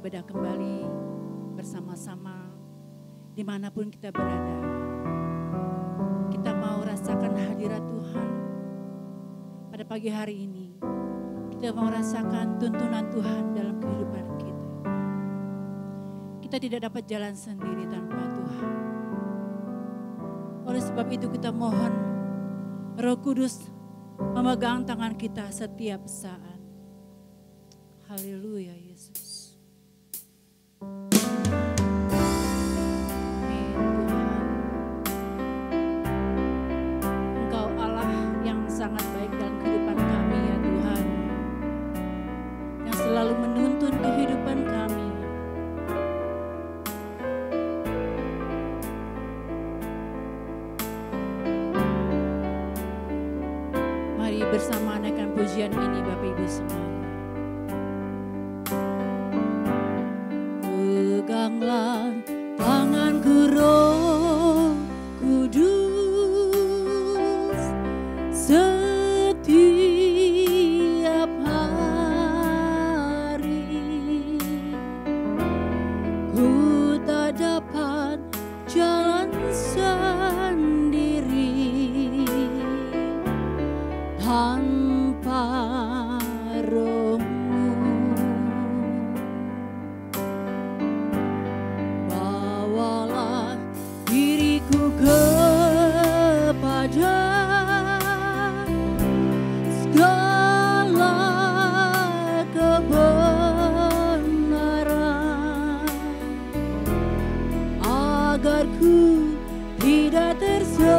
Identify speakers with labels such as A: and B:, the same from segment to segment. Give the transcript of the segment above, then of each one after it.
A: ibadah kembali bersama-sama dimanapun kita berada. Kita mau rasakan hadirat Tuhan pada pagi hari ini. Kita mau rasakan tuntunan Tuhan dalam kehidupan kita. Kita tidak dapat jalan sendiri tanpa Tuhan. Oleh sebab itu kita mohon Roh Kudus memegang tangan kita setiap saat. Haleluya Yesus. Amin Tuhan. Engkau Allah yang sangat baik dalam kehidupan kami ya Tuhan. Yang selalu menuntun kehidupan kami. Mari bersama naikkan pujian ini Bapak Ibu semua. Peganglah tanganku Roh Kudus setiap hari. Ku tak dapat jalan sendiri tanpa Roh-Mu. Bawalah diriku kepada segala kebenaran, agar ku tidak tersesat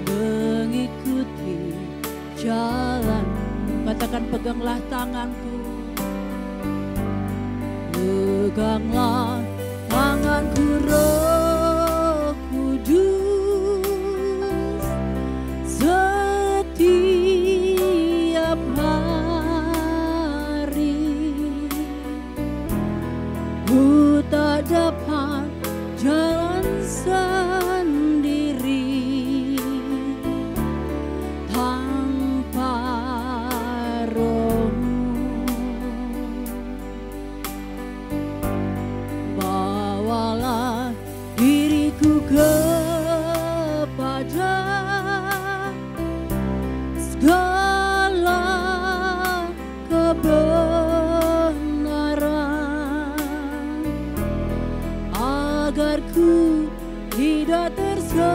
A: mengikuti jalan. Katakan, peganglah tanganku. Peganglah tanganku Roh Kudus setiap hari. Ku tak dapat jalan sendiri tanpa Roh-Mu. Bawalah diriku kepada segala kebenaran, agar ku tidak tersesat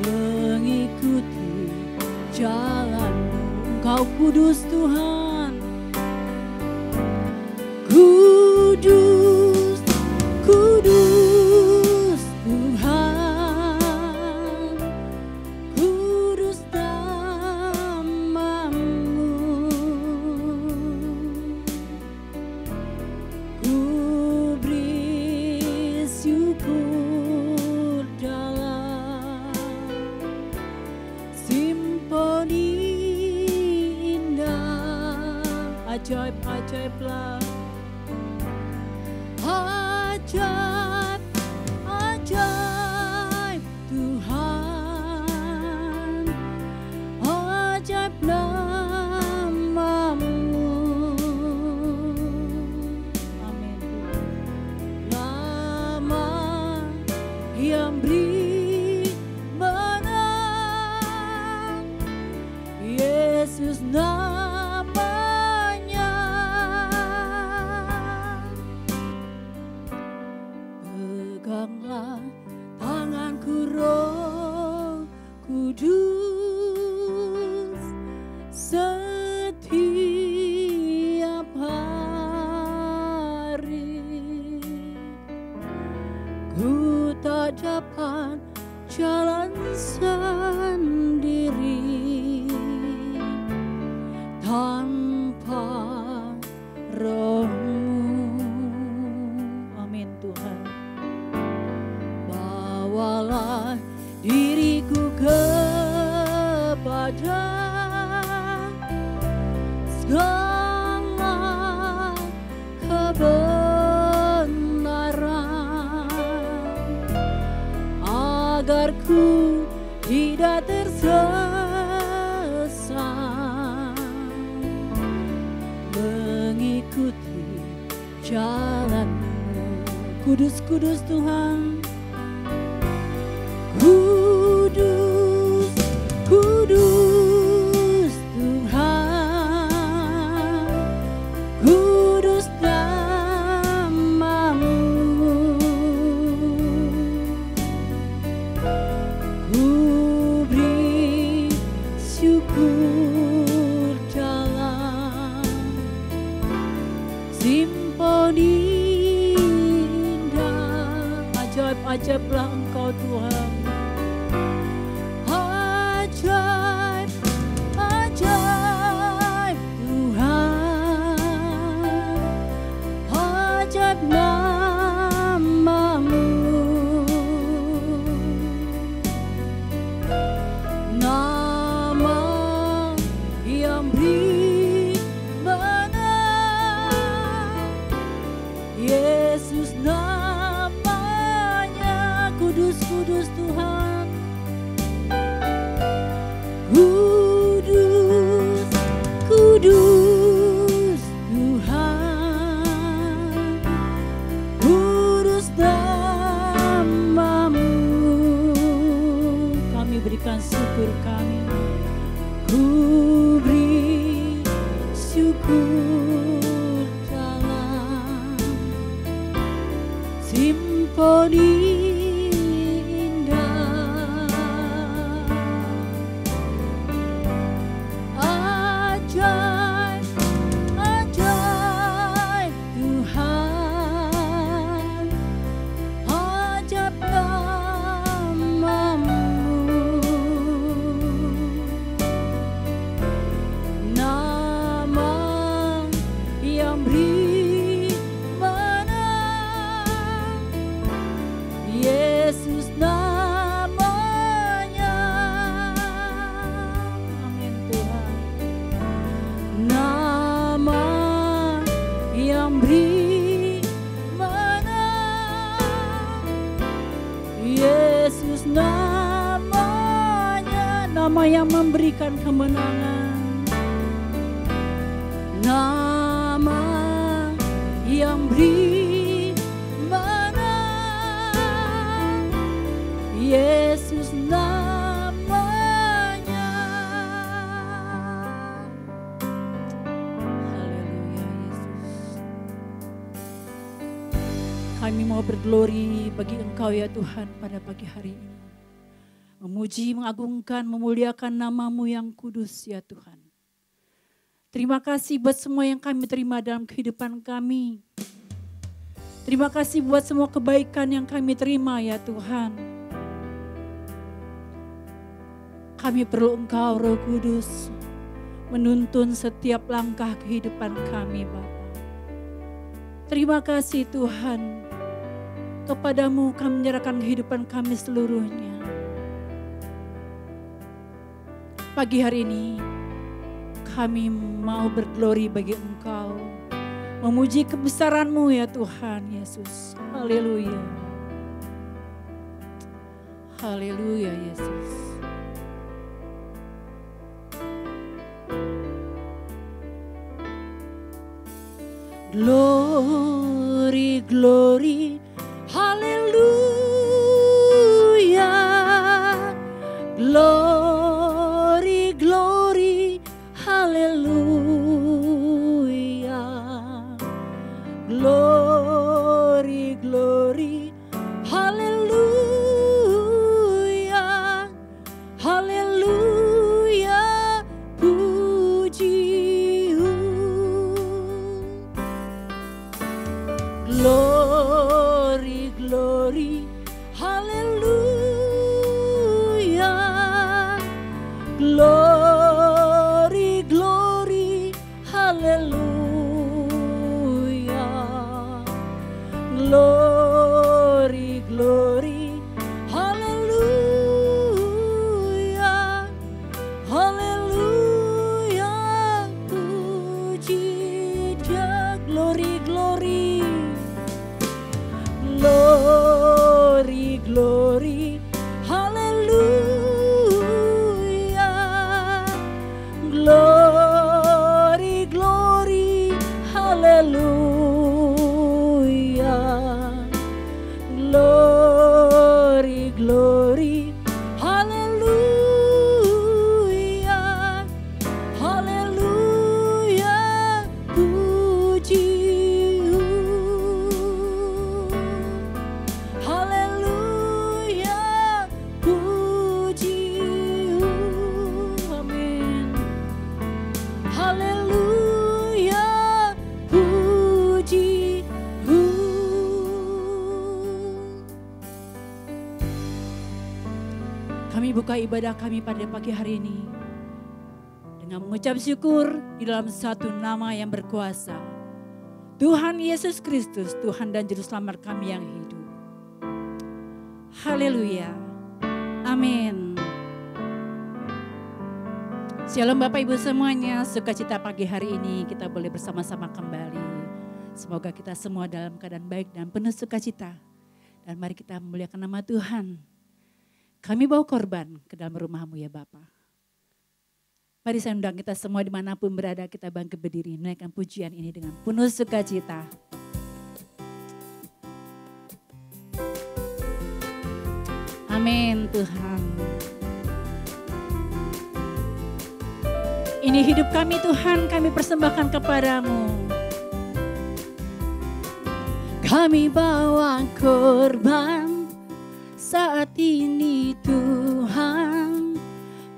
A: mengikuti jalan. Engkau kudus Tuhan, kudus, kudus Tuhan, kudus nama-Mu. Ku beri syukur dalam simponi indah. Ajaib-ajaiblah, ajaib, ajaib Tuhan, ajaib nama-Mu. Amin. Nama yang beri menang, Yesus namanya. Peganglah tanganku Roh Kudus setiap hari. Ku tak dapat jalan sendiri tanpa Roh-Mu. Amin Tuhan. Bawalah diriku kepada segala kebenaran, agar ku tidak tersesat, mengikuti jalan-Mu. Kudus, kudus Tuhan, kudus, kudus Tuhan, kudus nama-Mu. Ku beri syukur dalam simponi indah. Ajaib-ajaiblah Engkau Tuhan, ajaib, ajaib Tuhan, ajaib nama-Mu, nama yang beri menang, Yesus namanya. Kudus, kudus Tuhan, kudus, kudus Tuhan, kudus nama-Mu. Kami berikan syukur kami, ku beri syukur dalam simponi yang memberikan kemenangan, nama yang beri menang, Yesus namanya. Haleluya Yesus. Kami mau berglori bagi Engkau ya Tuhan pada pagi hari ini. Memuji, mengagungkan, memuliakan nama-Mu yang kudus ya Tuhan. Terima kasih buat semua yang kami terima dalam kehidupan kami. Terima kasih buat semua kebaikan yang kami terima ya Tuhan. Kami perlu Engkau Roh Kudus menuntun setiap langkah kehidupan kami Bapa. Terima kasih Tuhan. Kepadamu kami menyerahkan kehidupan kami seluruhnya. Pagi hari ini kami mau berglori bagi Engkau, memuji kebesaran-Mu ya Tuhan Yesus. Haleluya. Haleluya Yesus. Glory, glory, haleluya. Glory, glory, haleluya. Glory, glory, haleluya. Haleluya, puji-Mu. Glory, glory, haleluya. Glory, glory, haleluya. Glory, glory, haleluya. Haleluya, puji Dia. Glory, glory. Glory, glory, haleluya. Kami buka ibadah kami pada pagi hari ini dengan mengucap syukur di dalam satu nama yang berkuasa. Tuhan Yesus Kristus, Tuhan dan Juru Selamat kami yang hidup. Haleluya. Amin. Shalom Bapak Ibu semuanya, sukacita pagi hari ini kita boleh bersama-sama kembali. Semoga kita semua dalam keadaan baik dan penuh sukacita. Dan mari kita memuliakan nama Tuhan. Kami bawa korban ke dalam rumahmu ya Bapa. Mari saya undang kita semua dimanapun berada, kita bangkit berdiri menaikkan pujian ini dengan penuh sukacita. Amin Tuhan. Ini hidup kami Tuhan, kami persembahkan kepadamu. Kami bawa korban saat ini Tuhan,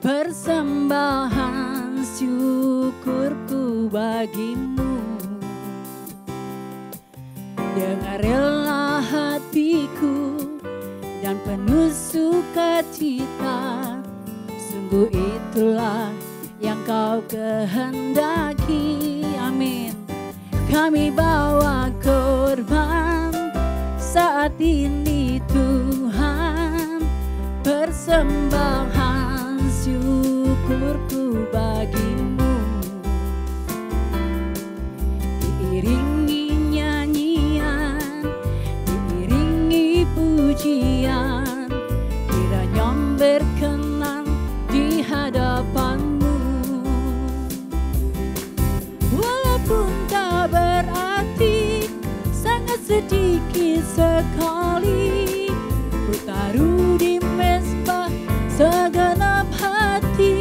A: persembahan syukurku bagimu. Dengan rela hatiku dan penuh sukacita, sungguh itulah yang kau kehendaki. Amin. Kami bawa korban saat ini Tuhan, persembahan syukurku bagimu. Diiringi nyanyian, diiringi pujian, kiranya berkenan di hadapanmu. Walaupun tak berarti, sangat sedikit sekali, ku taruh di mezbah segenap hati.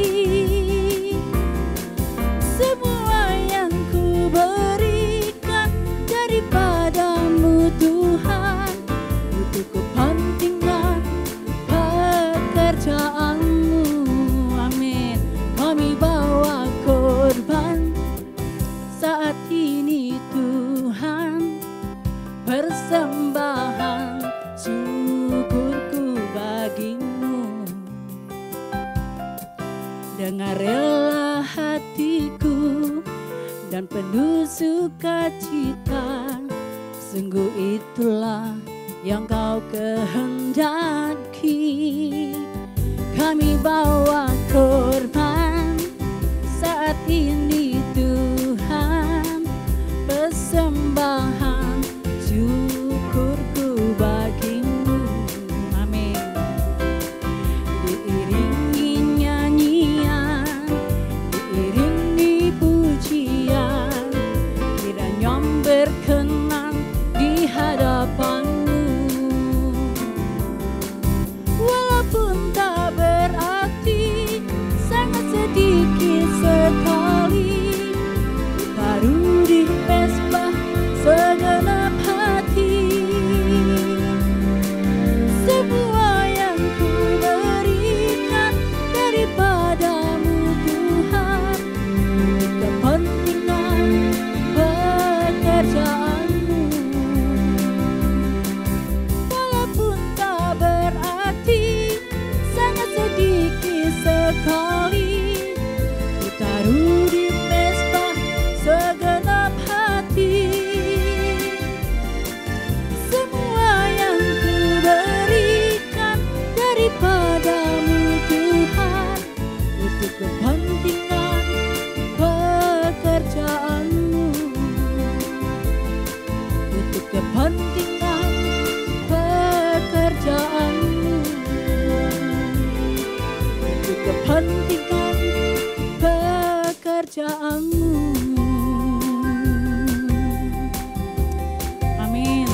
A: Semua yang ku berikan daripadamu Tuhan, untuk kepentingan pekerjaanmu. Amin. Kami bawa korban saat ini Tuhan, persembahan syukurku bagimu. Dengan rela hatiku dan penuh sukacita, sungguh itulah yang kau kehendaki. Kami bawa korban saat ini Tuhan, persembahan syukurku bagimu. Amin. Diiringi nyanyian, diiringi pujian, kiranya berkenan di hadapanmu. Walaupun tak berarti, sangat sedikit sekali, taruh di mezbah segenap hati. Semua yang ku berikan daripadamu Tuhan, kepentingan pekerjaanmu. Walaupun tak berarti, sangat sedikit sekali, ku taruh di mezbah segenap hati. Semua yang ku berikan daripadamu Tuhan, untuk kepentingan pekerjaanmu. Untuk kepentingan pekerjaanmu. Untuk kepentingan pekerjaanmu. Amin.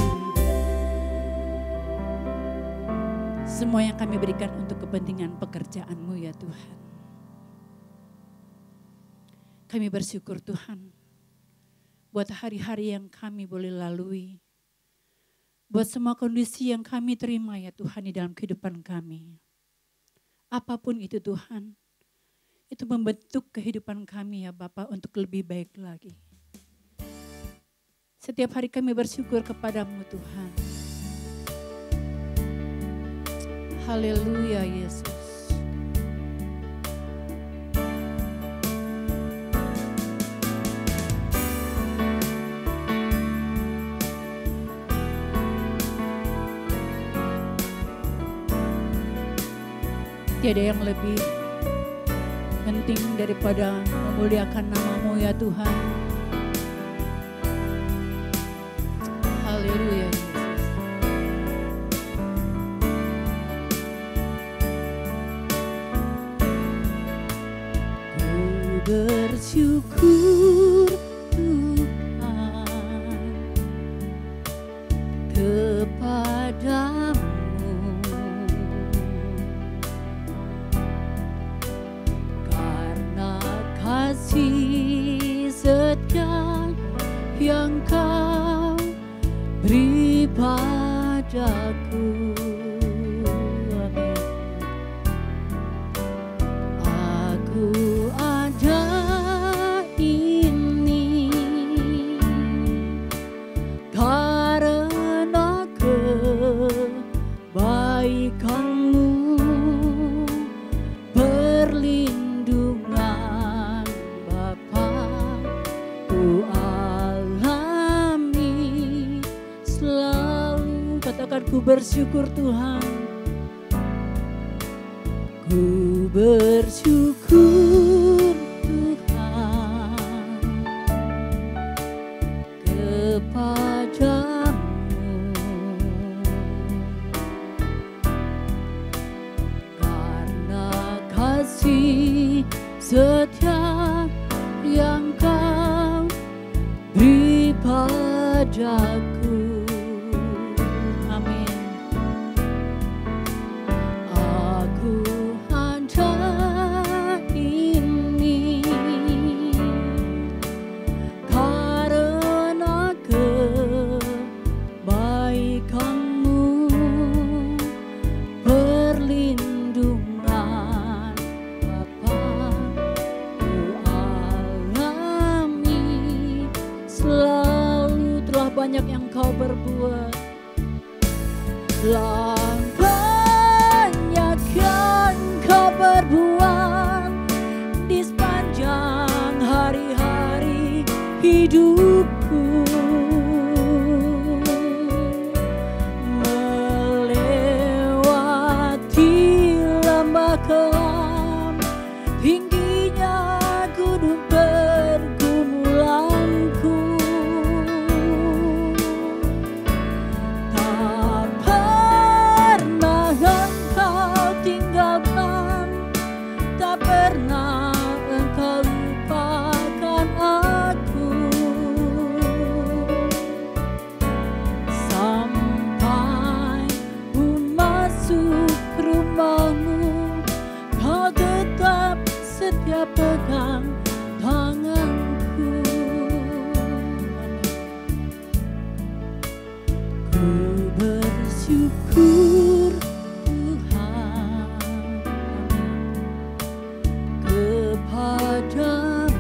A: Semua yang kami berikan untuk kepentingan pekerjaan-Mu ya Tuhan. Kami bersyukur Tuhan buat hari-hari yang kami boleh lalui. Buat semua kondisi yang kami terima ya Tuhan di dalam kehidupan kami. Apapun itu Tuhan, itu membentuk kehidupan kami ya Bapa untuk lebih baik lagi. Setiap hari kami bersyukur kepadamu Tuhan. Haleluya Yesus. Tiada yang lebih penting daripada memuliakan nama-Mu ya Tuhan. Haleluya Yesus. Ku bersyukur Tuhan kepadamu, kasih setia yang Kau beri padaku. Amin. Aku ada ini karena kebaikan-Mu, perlindungan Bapa ku alami selalu. Katakan ku bersyukur Tuhan, ku bersyukur Tuhan kepadamu, karena kasih setia yang Kau beri padaku. Amin. Aku ada ini karena kebaikan-Mu, perlindungan Bapa ku alami selalu. Telah banyak yang Kau berbuat, telah banyak yang Kau berbuat di sepanjang hari-hari hidupku, melewati lembah kelam, tingginya gunung pergumulanku. Tak pernah Engkau tinggalkan, tak pernah Engkau lupakan aku. Sampai pun masuk rumah-Mu, Kau tetap setia pegang tanganku. Ku bersyukur Tuhan kepadamu,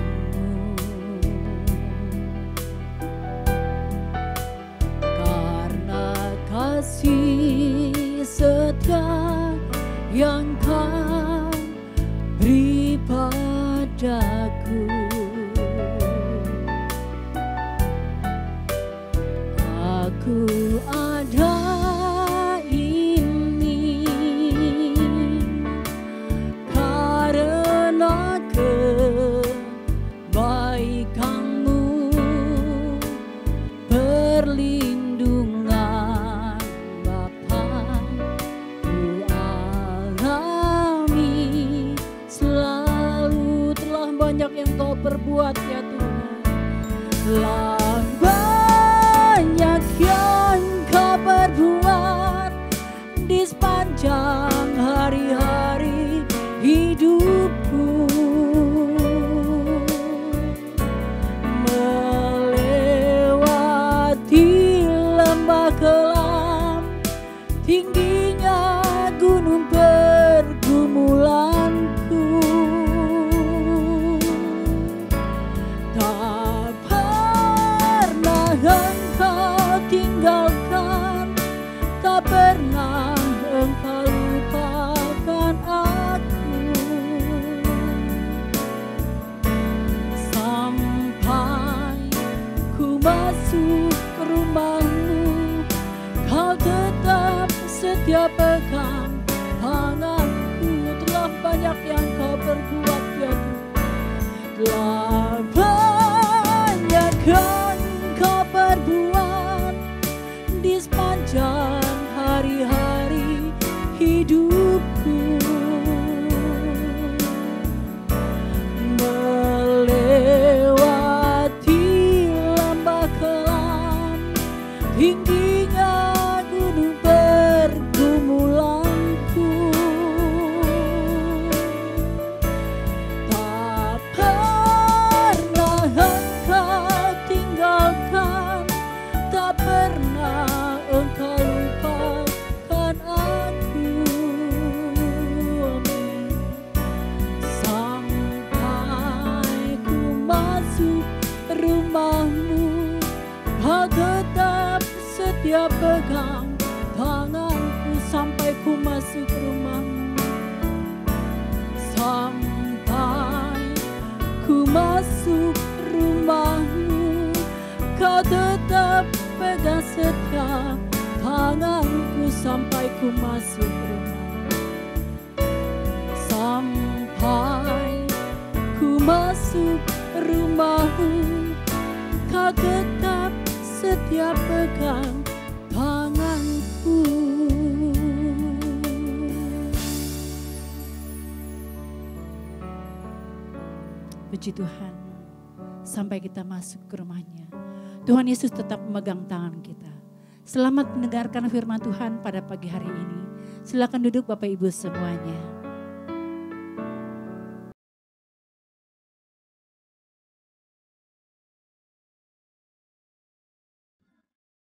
A: karena kasih setia yang Kau beri padaku. Aku ada ini karena kebaikan-Mu, perlindungan Bapa ku alami selalu. Telah banyak yang Kau perbuat ya Tuhan, telah banyak yang Kau perbuat di sepanjang hari-hari hidupku, melewati lembah kelam, tingginya gunung pergumulanku. Tak banyak yang kau perbuat ya Tuhan. Telah banyak yang kau perbuat di sepanjang hari-hari hidupku. Melewati lembah kelam, tingginya gunung pergumulanku. Tak pernah engkau tinggalkan, tak pernah engkau lupakan aku. Amin. Sampai ku masuk rumahmu, kau tetap setia pegang tanganku. Sampai ku masuk rumahmu, sampai ku masuk rumahmu, kau tetap pegang setia tanganku. Sampai ku masuk rumahmu, sampai ku masuk rumahmu, kau tetap setia pegang tanganku. Puji Tuhan, sampai kita masuk ke rumahnya, Tuhan Yesus tetap memegang tangan kita. Selamat mendengarkan firman Tuhan pada pagi hari ini. Silakan duduk Bapak Ibu semuanya.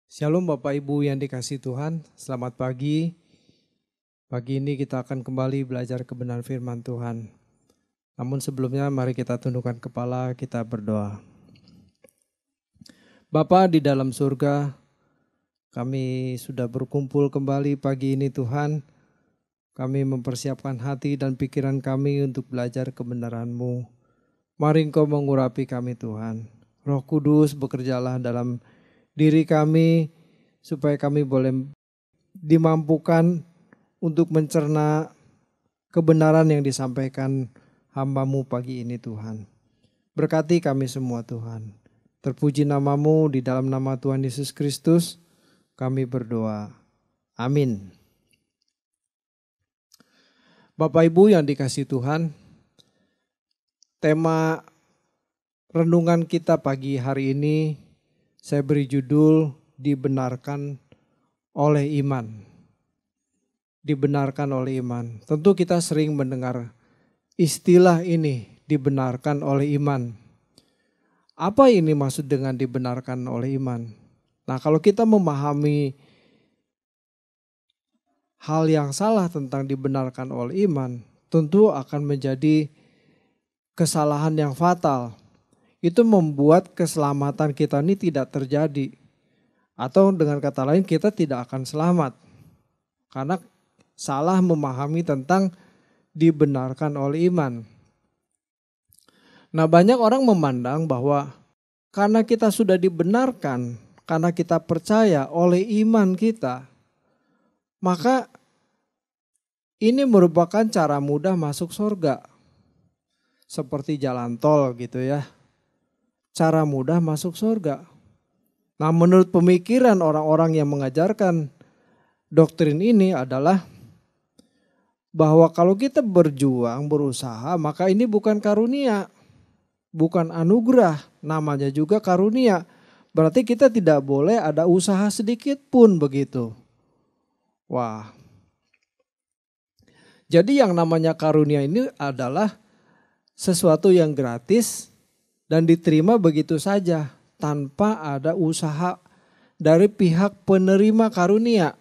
B: Shalom Bapak Ibu yang dikasihi Tuhan, selamat pagi. Pagi ini kita akan kembali belajar kebenaran firman Tuhan. Namun sebelumnya mari kita tundukkan kepala, kita berdoa. Bapa di dalam surga, kami sudah berkumpul kembali pagi ini Tuhan. Kami mempersiapkan hati dan pikiran kami untuk belajar kebenaran-Mu. Mari Engkau mengurapi kami Tuhan. Roh Kudus bekerjalah dalam diri kami supaya kami boleh dimampukan untuk mencerna kebenaran yang disampaikan hamba-Mu pagi ini Tuhan. Berkati kami semua Tuhan. Terpuji nama-Mu, di dalam nama Tuhan Yesus Kristus kami berdoa. Amin. Bapak Ibu yang dikasihi Tuhan, tema renungan kita pagi hari ini saya beri judul dibenarkan oleh iman. Dibenarkan oleh iman. Tentu kita sering mendengar istilah ini, dibenarkan oleh iman. Apa ini maksud dengan dibenarkan oleh iman? Nah, kalau kita memahami hal yang salah tentang dibenarkan oleh iman, tentu akan menjadi kesalahan yang fatal. Itu membuat keselamatan kita ini tidak terjadi. Atau dengan kata lain kita tidak akan selamat. Karena salah memahami tentang dibenarkan oleh iman. Nah, banyak orang memandang bahwa karena kita sudah dibenarkan, karena kita percaya oleh iman kita, maka ini merupakan cara mudah masuk surga. Seperti jalan tol gitu ya. Cara mudah masuk surga. Nah, menurut pemikiran orang-orang yang mengajarkan doktrin ini adalah bahwa kalau kita berjuang, berusaha, maka ini bukan karunia, bukan anugerah, namanya juga karunia. Berarti kita tidak boleh ada usaha sedikit pun begitu. Wah. Jadi yang namanya karunia ini adalah sesuatu yang gratis dan diterima begitu saja tanpa ada usaha dari pihak penerima karunia.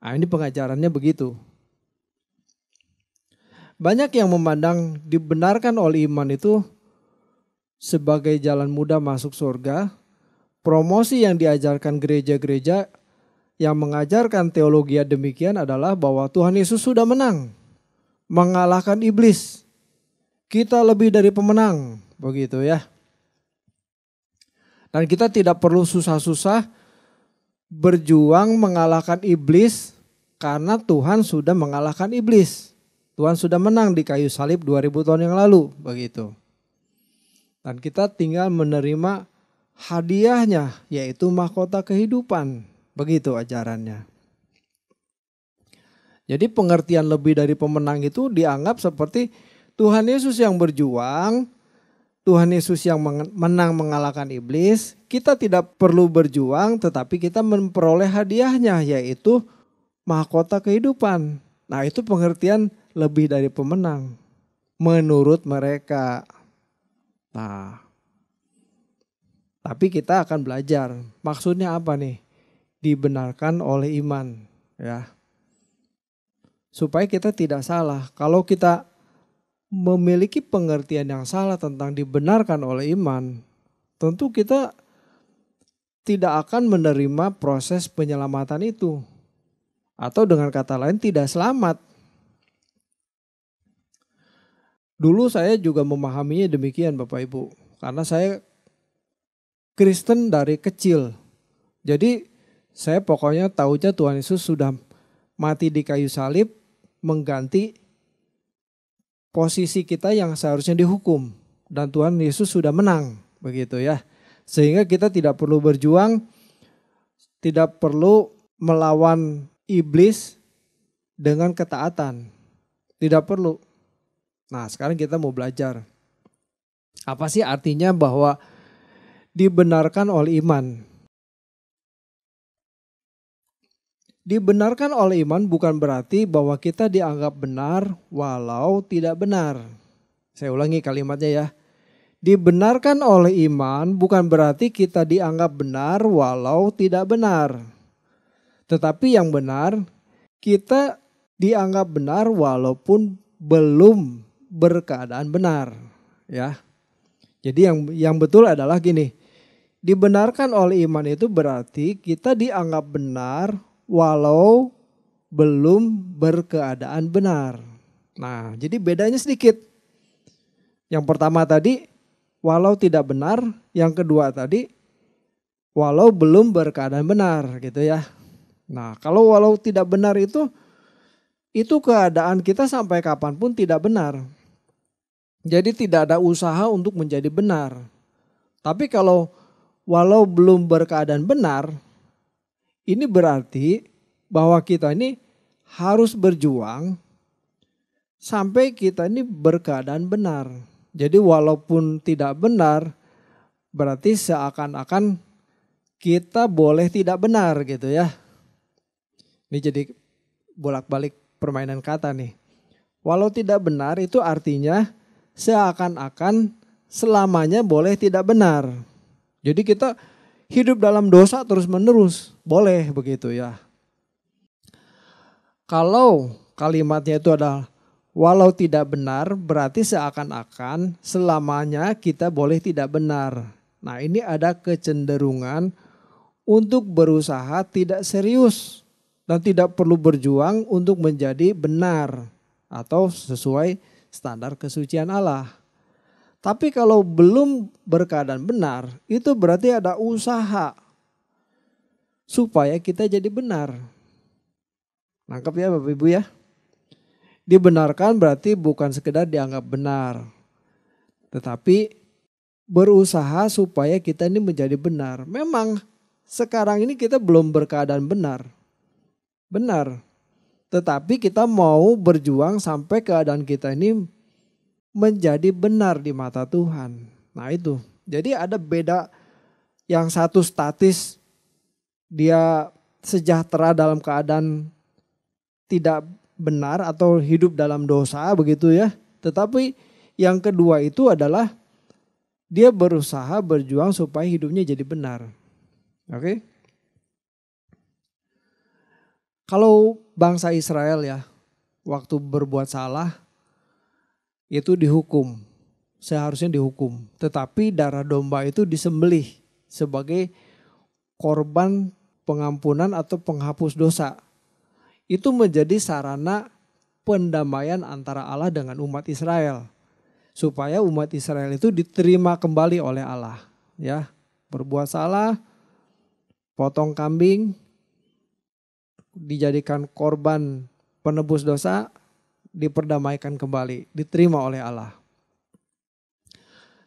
B: Nah, ini pengajarannya begitu. Banyak yang memandang dibenarkan oleh iman itu sebagai jalan mudah masuk surga. Promosi yang diajarkan gereja-gereja yang mengajarkan teologi demikian adalah bahwa Tuhan Yesus sudah menang, mengalahkan iblis. Kita lebih dari pemenang, begitu ya. Dan kita tidak perlu susah-susah berjuang mengalahkan iblis karena Tuhan sudah mengalahkan iblis. Tuhan sudah menang di kayu salib 2000 tahun yang lalu, begitu. Dan kita tinggal menerima hadiahnya, yaitu mahkota kehidupan. Begitu ajarannya. Jadi pengertian lebih dari pemenang itu dianggap seperti Tuhan Yesus yang berjuang, Tuhan Yesus yang menang mengalahkan iblis. Kita tidak perlu berjuang, tetapi kita memperoleh hadiahnya, yaitu mahkota kehidupan. Nah, itu pengertian lebih dari pemenang menurut mereka. Nah, tapi kita akan belajar maksudnya apa nih? Dibenarkan oleh iman, ya. Supaya kita tidak salah. Kalau kita memiliki pengertian yang salah tentang dibenarkan oleh iman, tentu kita tidak akan menerima proses penyelamatan itu. Atau dengan kata lain tidak selamat. Dulu saya juga memahaminya demikian Bapak Ibu. Karena saya Kristen dari kecil. Jadi saya pokoknya tahunya Tuhan Yesus sudah mati di kayu salib mengganti posisi kita yang seharusnya dihukum. Dan Tuhan Yesus sudah menang. Begitu ya. Sehingga kita tidak perlu berjuang. Tidak perlu melawan iblis dengan ketaatan. Tidak perlu. Nah, sekarang kita mau belajar. Apa sih artinya bahwa dibenarkan oleh iman? Dibenarkan oleh iman bukan berarti bahwa kita dianggap benar walau tidak benar. Saya ulangi kalimatnya ya. Dibenarkan oleh iman bukan berarti kita dianggap benar walau tidak benar. Tetapi yang benar, kita dianggap benar walaupun belum berkeadaan benar. Ya. Jadi yang betul adalah gini, dibenarkan oleh iman itu berarti kita dianggap benar walau belum berkeadaan benar. Nah, jadi bedanya sedikit. Yang pertama tadi, walau tidak benar. Yang kedua tadi, walau belum berkeadaan benar gitu ya. Nah, kalau walau tidak benar itu keadaan kita sampai kapanpun tidak benar. Jadi tidak ada usaha untuk menjadi benar. Tapi kalau walau belum berkeadaan benar, ini berarti bahwa kita ini harus berjuang sampai kita ini berkeadaan benar. Jadi walaupun tidak benar, berarti seakan-akan kita boleh tidak benar gitu ya. Ini jadi bolak-balik permainan kata nih. Walau tidak benar itu artinya seakan-akan selamanya boleh tidak benar. Jadi kita hidup dalam dosa terus-menerus. Boleh begitu ya. Kalau kalimatnya itu adalah walau tidak benar berarti seakan-akan selamanya kita boleh tidak benar. Nah, ini ada kecenderungan untuk berusaha tidak serius. Dan tidak perlu berjuang untuk menjadi benar atau sesuai standar kesucian Allah. Tapi kalau belum berkeadaan benar, itu berarti ada usaha supaya kita jadi benar. Nangkep ya Bapak Ibu ya? Dibenarkan berarti bukan sekedar dianggap benar. Tetapi berusaha supaya kita ini menjadi benar. Memang sekarang ini kita belum berkeadaan benar. Benar, tetapi kita mau berjuang sampai keadaan kita ini menjadi benar di mata Tuhan. Nah itu, jadi ada beda, yang satu statis, dia sejahtera dalam keadaan tidak benar atau hidup dalam dosa begitu ya. Tetapi yang kedua itu adalah dia berusaha berjuang supaya hidupnya jadi benar. Oke? Kalau bangsa Israel ya, waktu berbuat salah itu dihukum, seharusnya dihukum. Tetapi darah domba itu disembelih sebagai korban pengampunan atau penghapus dosa. Itu menjadi sarana pendamaian antara Allah dengan umat Israel. Supaya umat Israel itu diterima kembali oleh Allah. Ya, berbuat salah, potong kambing, dijadikan korban penebus dosa, diperdamaikan kembali, diterima oleh Allah.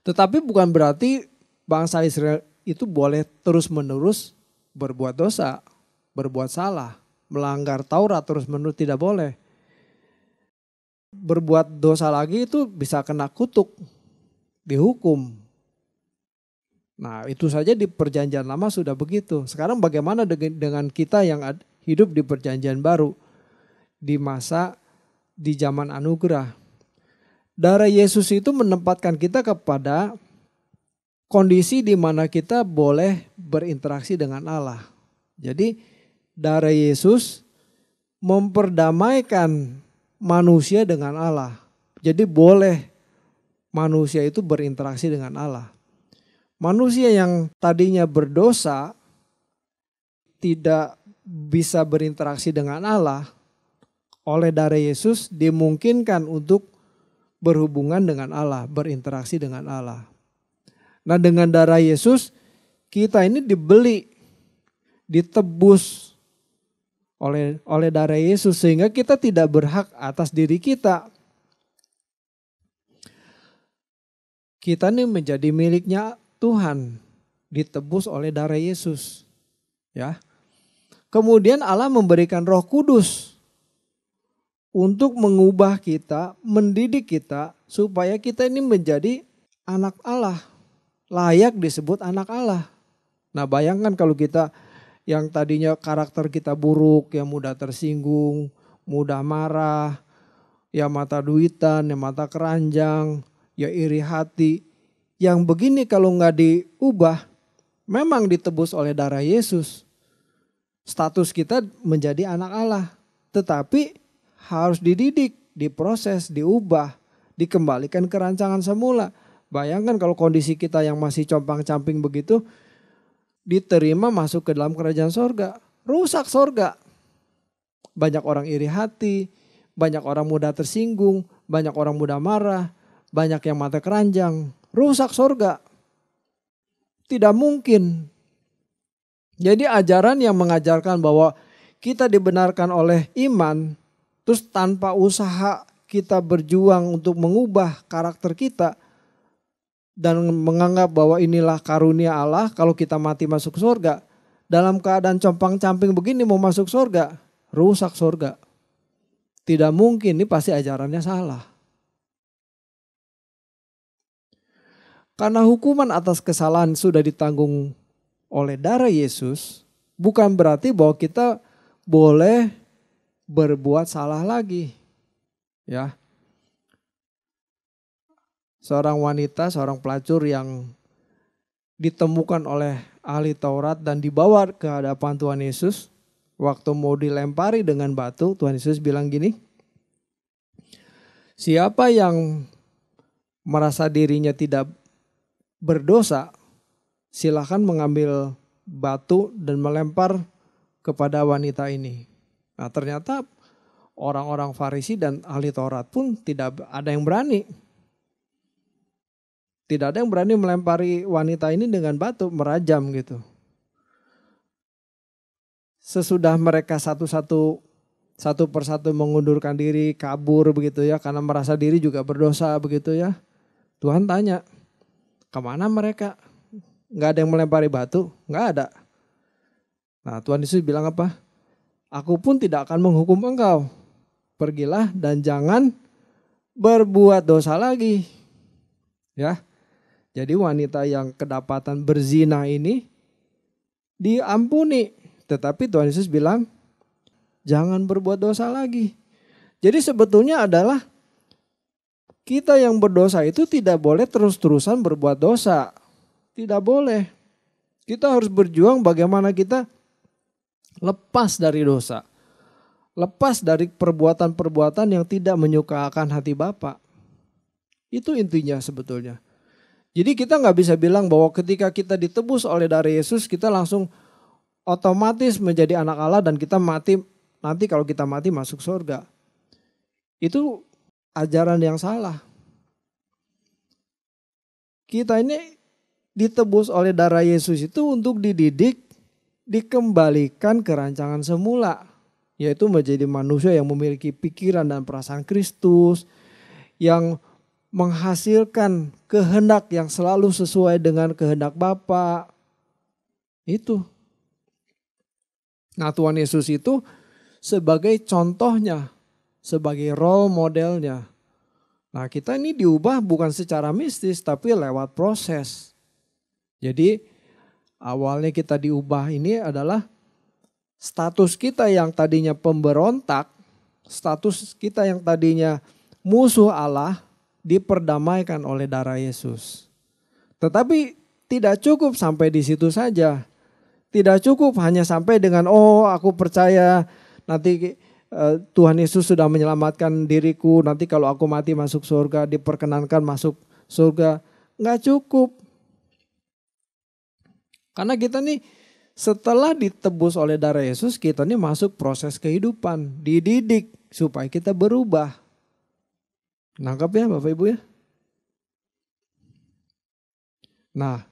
B: Tetapi bukan berarti bangsa Israel itu boleh terus-menerus berbuat dosa, berbuat salah, melanggar Taurat terus-menerus, tidak boleh. Berbuat dosa lagi itu bisa kena kutuk, dihukum. Nah, itu saja di perjanjian lama sudah begitu. Sekarang bagaimana dengan kita yang hidup di perjanjian baru, di zaman anugerah? Darah Yesus itu menempatkan kita kepada kondisi di mana kita boleh berinteraksi dengan Allah. Jadi darah Yesus memperdamaikan manusia dengan Allah. Jadi boleh manusia itu berinteraksi dengan Allah. Manusia yang tadinya berdosa tidak bisa berinteraksi dengan Allah, oleh darah Yesus dimungkinkan untuk berhubungan dengan Allah, berinteraksi dengan Allah. Nah, dengan darah Yesus kita ini dibeli, ditebus oleh darah Yesus, sehingga kita tidak berhak atas diri kita. Kita ini menjadi miliknya Tuhan, ditebus oleh darah Yesus. Ya. Kemudian Allah memberikan Roh Kudus untuk mengubah kita, mendidik kita supaya kita ini menjadi anak Allah, layak disebut anak Allah. Nah, bayangkan kalau kita yang tadinya karakter kita buruk, yang mudah tersinggung, mudah marah, ya mata duitan, ya mata keranjang, ya iri hati. Yang begini kalau nggak diubah, memang ditebus oleh darah Yesus. Status kita menjadi anak Allah. Tetapi harus dididik, diproses, diubah, dikembalikan ke rancangan semula. Bayangkan kalau kondisi kita yang masih compang-camping begitu, diterima masuk ke dalam kerajaan sorga. Rusak sorga. Banyak orang iri hati, banyak orang mudah tersinggung, banyak orang mudah marah, banyak yang mata keranjang. Rusak sorga. Tidak mungkin. Jadi ajaran yang mengajarkan bahwa kita dibenarkan oleh iman, terus tanpa usaha kita berjuang untuk mengubah karakter kita, dan menganggap bahwa inilah karunia Allah kalau kita mati masuk sorga. Dalam keadaan compang-camping begini mau masuk sorga, rusak sorga. Tidak mungkin, ini pasti ajarannya salah. Karena hukuman atas kesalahan sudah ditanggung oleh darah Yesus, bukan berarti bahwa kita boleh berbuat salah lagi. Ya. Seorang wanita, seorang pelacur yang ditemukan oleh ahli Taurat dan dibawa ke hadapan Tuhan Yesus, waktu mau dilempari dengan batu, Tuhan Yesus bilang gini, siapa yang merasa dirinya tidak berdosa, silakan mengambil batu dan melempar kepada wanita ini. Nah, ternyata orang-orang Farisi dan ahli Taurat pun tidak ada yang berani. Tidak ada yang berani melempari wanita ini dengan batu, merajam gitu. Sesudah mereka satu persatu mengundurkan diri, kabur begitu ya, karena merasa diri juga berdosa begitu ya. Tuhan tanya, kemana mereka? Nggak ada yang melempari batu? Nggak ada. Nah, Tuhan Yesus bilang apa? Aku pun tidak akan menghukum engkau. Pergilah dan jangan berbuat dosa lagi. Ya. Jadi wanita yang kedapatan berzina ini diampuni. Tetapi Tuhan Yesus bilang, jangan berbuat dosa lagi. Jadi sebetulnya adalah kita yang berdosa itu tidak boleh terus-terusan berbuat dosa. Tidak boleh. Kita harus berjuang bagaimana kita lepas dari dosa. Lepas dari perbuatan-perbuatan yang tidak menyukakan hati Bapa. Itu intinya sebetulnya. Jadi kita nggak bisa bilang bahwa ketika kita ditebus oleh darah Yesus, kita langsung otomatis menjadi anak Allah dan kita mati, nanti kalau kita mati masuk surga. Itu ajaran yang salah. Kita ini ditebus oleh darah Yesus itu untuk dididik, dikembalikan ke rancangan semula. yaitu menjadi manusia yang memiliki pikiran dan perasaan Kristus, yang menghasilkan kehendak yang selalu sesuai dengan kehendak Bapa. Itu. Nah, Tuhan Yesus itu sebagai contohnya, sebagai role modelnya. Nah, kita ini diubah bukan secara mistis tapi lewat proses. Jadi awalnya kita diubah ini adalah status kita yang tadinya pemberontak, status kita yang tadinya musuh Allah diperdamaikan oleh darah Yesus. Tetapi tidak cukup sampai di situ saja. Tidak cukup hanya sampai dengan aku percaya nanti Tuhan Yesus sudah menyelamatkan diriku, nanti kalau aku mati masuk surga, diperkenankan masuk surga. Enggak cukup. Karena kita nih setelah ditebus oleh darah Yesus, kita nih masuk proses kehidupan, dididik supaya kita berubah. Nangkap ya Bapak Ibu ya? Nah,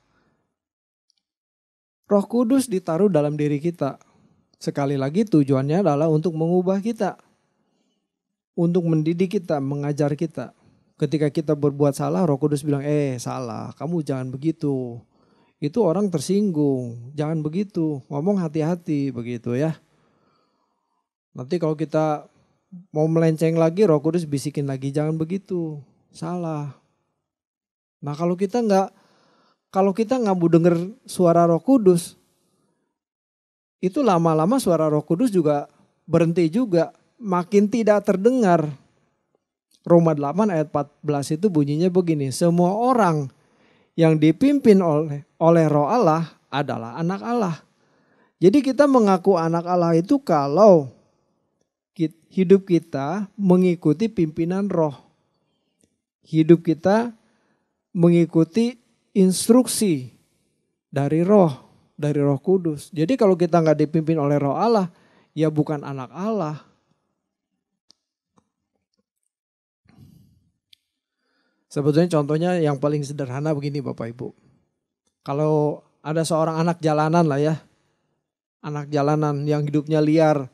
B: Roh Kudus ditaruh dalam diri kita. Sekali lagi tujuannya adalah untuk mengubah kita. Untuk mendidik kita, mengajar kita. Ketika kita berbuat salah, Roh Kudus bilang, salah, kamu jangan begitu. Itu orang tersinggung, jangan begitu. Ngomong hati-hati begitu ya. Nanti kalau kita mau melenceng lagi, Roh Kudus bisikin lagi, jangan begitu, salah. Nah kalau kita nggak mau dengar suara Roh Kudus, itu lama-lama suara Roh Kudus juga berhenti juga, makin tidak terdengar. Roma 8 ayat 14 itu bunyinya begini, semua orang yang dipimpin oleh Roh Allah adalah anak Allah. Jadi kita mengaku anak Allah itu kalau hidup kita mengikuti pimpinan Roh. Hidup kita mengikuti instruksi dari Roh Kudus. Jadi kalau kita nggak dipimpin oleh Roh Allah, ya bukan anak Allah. Sebetulnya contohnya yang paling sederhana begini Bapak Ibu. Kalau ada seorang anak jalanan lah ya, anak jalanan yang hidupnya liar,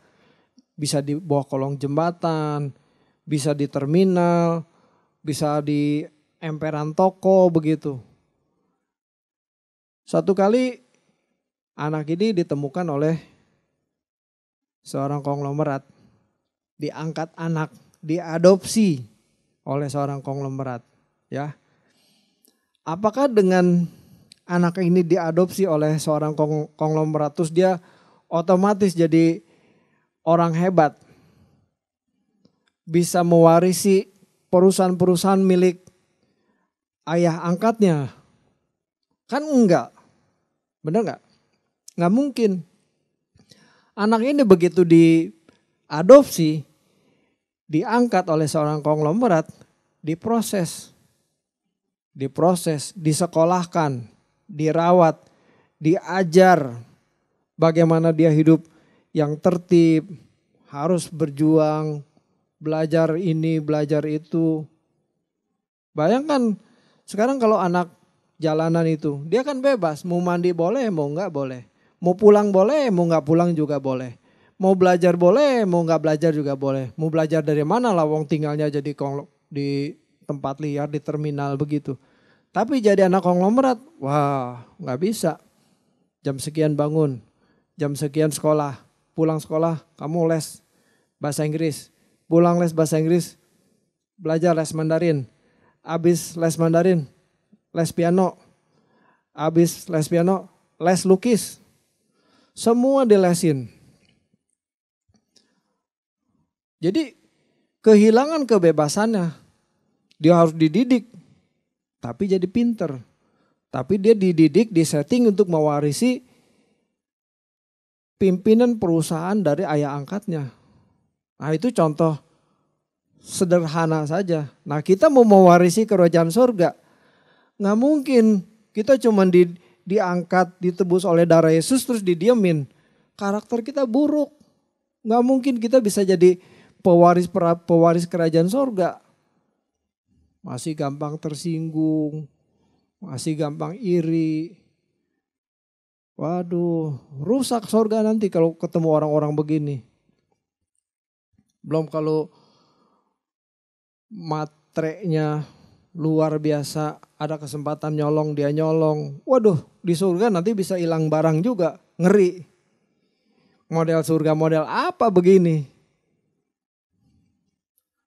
B: bisa di bawah kolong jembatan, bisa di terminal, bisa di emperan toko begitu. Suatu kali anak ini ditemukan oleh seorang konglomerat, diangkat anak, diadopsi oleh seorang konglomerat, ya. Apakah dengan anak ini diadopsi oleh seorang konglomerat terus dia otomatis jadi orang hebat, bisa mewarisi perusahaan-perusahaan milik ayah angkatnya? Kan enggak, benar enggak? Enggak mungkin. Anak ini begitu diadopsi, diangkat oleh seorang konglomerat, diproses, disekolahkan, dirawat, diajar bagaimana dia hidup yang tertib, harus berjuang, belajar ini, belajar itu. Bayangkan sekarang kalau anak jalanan itu, dia kan bebas, mau mandi boleh, mau enggak boleh. Mau pulang boleh, mau enggak pulang juga boleh. Mau belajar boleh, mau enggak belajar juga boleh. Mau belajar dari mana lah, wong tinggalnya jadi di tempat liar, di terminal begitu. Tapi jadi anak konglomerat, wah enggak bisa. Jam sekian bangun, jam sekian sekolah, pulang sekolah kamu les bahasa Inggris. Pulang les bahasa Inggris, belajar les Mandarin. Habis les Mandarin, les piano. Habis les piano, les lukis. Semua dilesin. Jadi kehilangan kebebasannya. Dia harus dididik, tapi jadi pinter. Tapi dia dididik, disetting untuk mewarisi pimpinan perusahaan dari ayah angkatnya. Nah itu contoh sederhana saja. Nah kita mau mewarisi kerajaan surga, nggak mungkin kita cuma diangkat, ditebus oleh darah Yesus terus didiemin. Karakter kita buruk. Nggak mungkin kita bisa jadi pewaris kerajaan surga. Masih gampang tersinggung, masih gampang iri. Waduh, rusak surga nanti kalau ketemu orang-orang begini. Belum kalau matrenya luar biasa, ada kesempatan nyolong, dia nyolong. Waduh, di surga nanti bisa hilang barang juga, ngeri. Model surga model apa begini?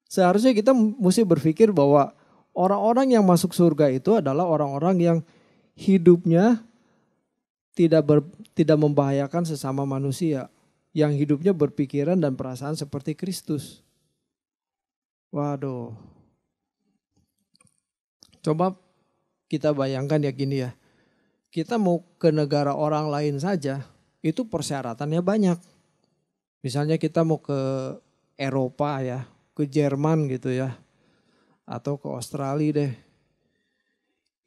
B: Seharusnya kita mesti berpikir bahwa orang-orang yang masuk surga itu adalah orang-orang yang hidupnya tidak membahayakan sesama manusia. Yang hidupnya berpikiran dan perasaan seperti Kristus. Waduh. Coba kita bayangkan ya gini ya. Kita mau ke negara orang lain saja, itu persyaratannya banyak. Misalnya kita mau ke Eropa ya, ke Jerman gitu ya. Atau ke Australia deh.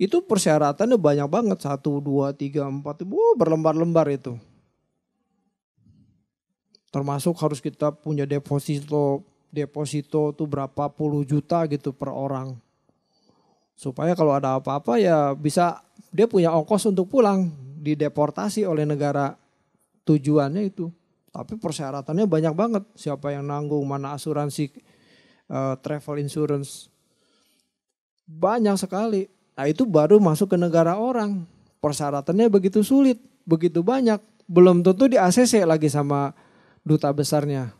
B: Itu persyaratannya banyak banget. 1, 2, 3, 4, berlembar-lembar itu. Termasuk harus kita punya deposito tuh berapa puluh juta gitu per orang. Supaya kalau ada apa-apa ya bisa dia punya ongkos untuk pulang. Dideportasi oleh negara tujuannya itu. Tapi persyaratannya banyak banget. Siapa yang nanggung, mana asuransi, travel insurance. Banyak sekali. Nah itu baru masuk ke negara orang. Persyaratannya begitu sulit, begitu banyak. Belum tentu di ACC lagi sama duta besarnya.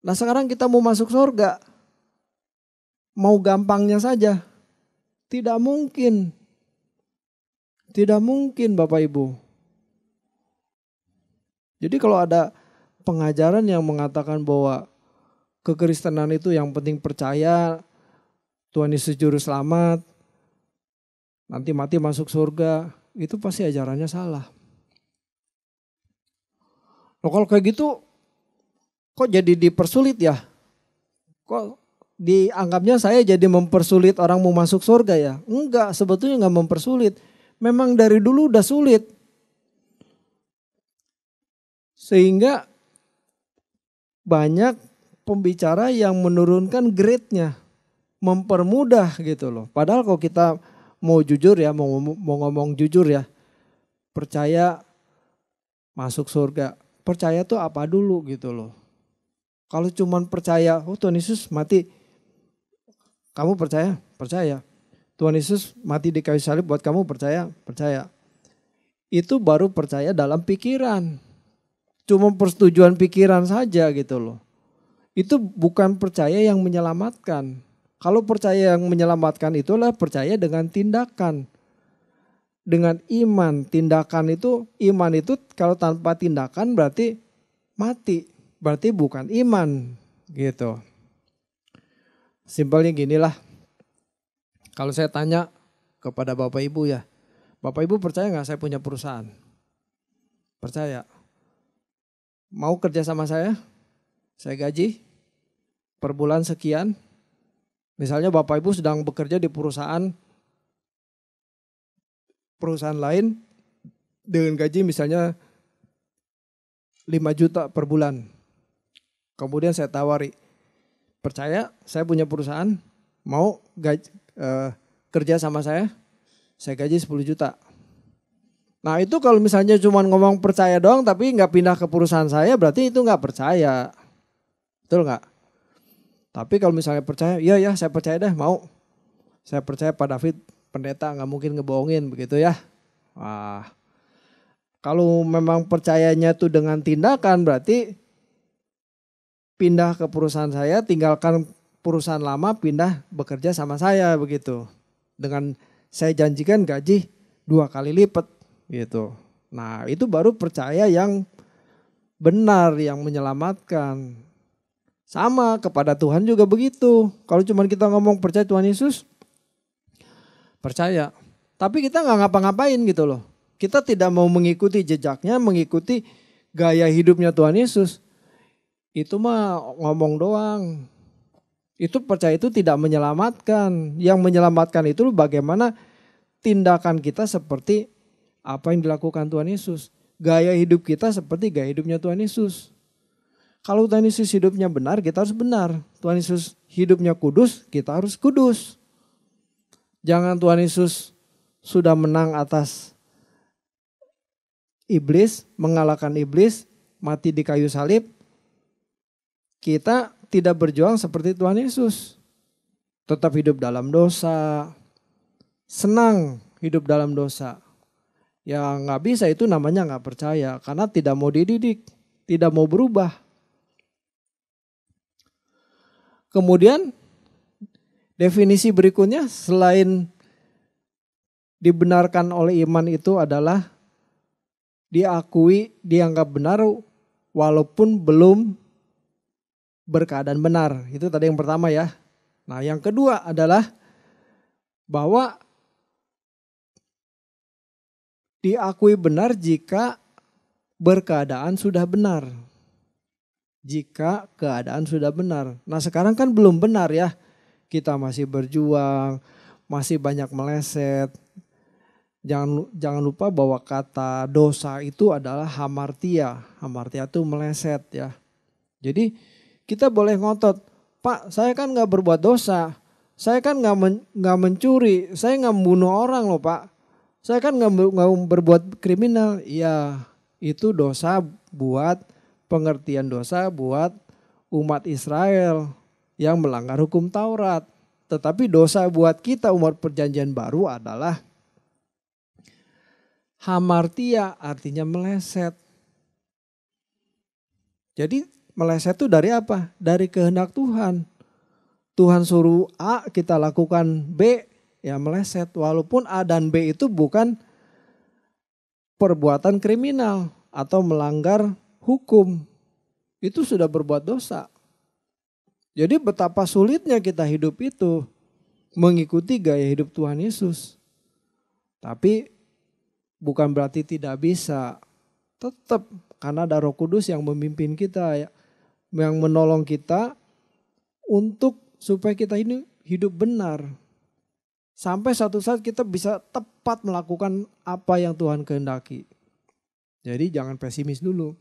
B: Nah sekarang kita mau masuk surga. Mau gampangnya saja. Tidak mungkin. Tidak mungkin Bapak Ibu. Jadi kalau ada pengajaran yang mengatakan bahwa kekristenan itu yang penting percaya, Tuhan Yesus juru selamat, nanti mati masuk surga, itu pasti ajarannya salah. Loh kalau kayak gitu, kok jadi dipersulit ya? Kok dianggapnya saya jadi mempersulit orang mau masuk surga ya? Enggak, sebetulnya enggak mempersulit. Memang dari dulu udah sulit. Sehingga banyak pembicara yang menurunkan grade-nya. Mempermudah gitu loh. Padahal kalau kita mau jujur ya, mau ngomong jujur ya. Percaya masuk surga. Percaya tuh apa dulu gitu loh. Kalau cuman percaya, oh Tuhan Yesus mati. Kamu percaya? Percaya. Tuhan Yesus mati di kayu salib buat kamu percaya? Percaya. Itu baru percaya dalam pikiran. Cuma persetujuan pikiran saja gitu loh. Itu bukan percaya yang menyelamatkan. Kalau percaya yang menyelamatkan itulah percaya dengan tindakan. Dengan iman. Tindakan itu, iman itu kalau tanpa tindakan berarti mati. Berarti bukan iman gitu. Simpelnya ginilah. Kalau saya tanya kepada Bapak Ibu ya. Bapak Ibu percaya gak saya punya perusahaan? Percaya. Mau kerja sama saya? Saya gaji per bulan sekian. Misalnya Bapak Ibu sedang bekerja di perusahaan lain dengan gaji misalnya 5 juta per bulan. Kemudian saya tawari, percaya saya punya perusahaan, mau kerja sama saya gaji 10 juta. Nah itu kalau misalnya cuma ngomong percaya doang tapi nggak pindah ke perusahaan saya berarti itu nggak percaya. Betul nggak? Tapi kalau misalnya percaya, iya ya saya percaya deh mau. Saya percaya Pak David pendeta nggak mungkin ngebohongin begitu ya. Wah, kalau memang percayanya tuh dengan tindakan berarti pindah ke perusahaan saya, tinggalkan perusahaan lama, pindah bekerja sama saya begitu. Dengan saya janjikan gaji 2 kali lipat gitu. Nah itu baru percaya yang benar, yang menyelamatkan. Sama kepada Tuhan juga begitu. Kalau cuma kita ngomong percaya Tuhan Yesus, percaya. Tapi kita nggak ngapa-ngapain gitu loh. Kita tidak mau mengikuti jejaknya, mengikuti gaya hidupnya Tuhan Yesus. Itu mah ngomong doang. Itu percaya itu tidak menyelamatkan. Yang menyelamatkan itu bagaimana tindakan kita seperti apa yang dilakukan Tuhan Yesus. Gaya hidup kita seperti gaya hidupnya Tuhan Yesus. Kalau Tuhan Yesus hidupnya benar, kita harus benar. Tuhan Yesus hidupnya kudus, kita harus kudus. Jangan Tuhan Yesus sudah menang atas iblis, mengalahkan iblis, mati di kayu salib. kita tidak berjuang seperti Tuhan Yesus. Tetap hidup dalam dosa, senang hidup dalam dosa. Ya nggak bisa, itu namanya nggak percaya karena tidak mau dididik, tidak mau berubah. Kemudian definisi berikutnya selain dibenarkan oleh iman itu adalah diakui, dianggap benar walaupun belum berkeadaan benar. Itu tadi yang pertama ya. Nah yang kedua adalah bahwa diakui benar jika berkeadaan sudah benar. Jika keadaan sudah benar. Nah sekarang kan belum benar ya. Kita masih berjuang, masih banyak meleset. Jangan lupa bahwa kata dosa itu adalah hamartia. Hamartia itu meleset ya. Jadi kita boleh ngotot, Pak saya kan gak berbuat dosa. Saya kan gak mencuri, saya gak membunuh orang loh Pak. Saya kan gak berbuat kriminal. Iya itu dosa buat pengertian dosa buat umat Israel yang melanggar hukum Taurat. Tetapi dosa buat kita umat perjanjian baru adalah hamartia, artinya meleset. Jadi meleset itu dari apa? Dari kehendak Tuhan. Tuhan suruh A, kita lakukan B, ya meleset. Walaupun A dan B itu bukan perbuatan kriminal atau melanggar hukum. Itu sudah berbuat dosa. Jadi betapa sulitnya kita hidup itu mengikuti gaya hidup Tuhan Yesus. Tapi bukan berarti tidak bisa. Tetap karena ada Roh Kudus yang memimpin kita ya, yang menolong kita untuk supaya kita ini hidup benar. Sampai satu saat kita bisa tepat melakukan apa yang Tuhan kehendaki. Jadi jangan pesimis dulu.